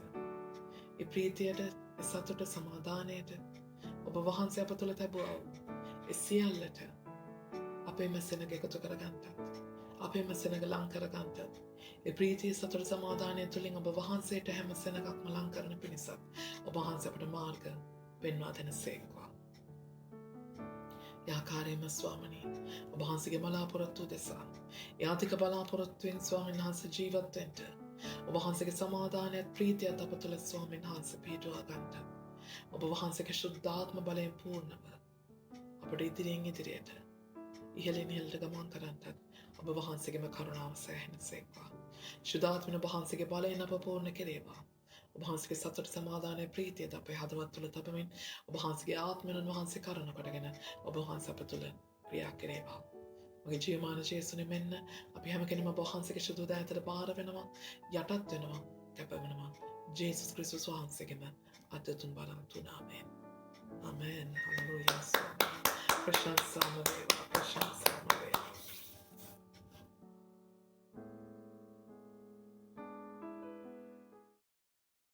ඒ ප්‍රීතියට, ඒ සතුට, සමාදානයට ඔබ වහන්සේ අප තුළ තැබුවා වූ ඒ සියල්ලට අපේ මැසෙනග එකතු කරගන්නට, අපේ මැසෙනග ලං කරගන්නට, ඒ ප්‍රීතිය, සතුට, සමාදානය තුළින් ඔබ වහන්සේට හැම සෙනගක්ම ලං කරන පිණිසත් ඔබ වහන්සේ අපට මාර්ග පෙන්වා දෙනසේක්වා. යාකාරයෙන්ම ස්වාමිනී, ඔබ වහන්සේගේ බලාපොරොත්තු දෙසා යාතික බලාපොරොත්තුවෙන් ස්වාමීන් වහන්සේ ජීවත් වෙන්න, ඔබ වහන්සේගේ සමාදානයත්, ප්‍රීතියත් අප තුළ ස්වාමීන් වහන්සේ පිහිටුවා ගන්නට, ඔබ වහන්සේගේ ශුද්ධාත්ම බලයෙන් පූර්ණව අපට ඉදිරියෙන් ඉදිරියට ඉහළින් ඉහළට ගමන් කරන්නට ඔබ වහන්සේගේම කරුණාව සෑහෙනසේක්වා. ශුද්ධාත්මන ඔබ වහන්සේගේ බලයෙන් අප පූර්ණ කෙරේවා. ඔබ වහන්සේගේ සතුට, සමාදානය, ප්‍රීතියද අපේ හදවත් තුළ තබමින් ඔබ වහන්සේගේ ආත්මයන් වහන්සේ කරුණ කොටගෙන ඔබ වහන්සේ අප තුළ ක්‍රියා කෙරේවා. මගේ ජීවමාන ජේසුනේ මෙන්න අපි හැම කෙනෙම ඔබ වහන්සේගේ ශුද්ධ දෑතට බාර වෙනවා, යටත් වෙනවා, කැප වෙනවා. ජේසුස් ක්‍රිස්තුස් වහන්සේගේම අද්දුතුන් බලවත් වූ නාමයෙන්. ආමෙන්. හලෙලූයා. ප්‍රශංසාම වේවා.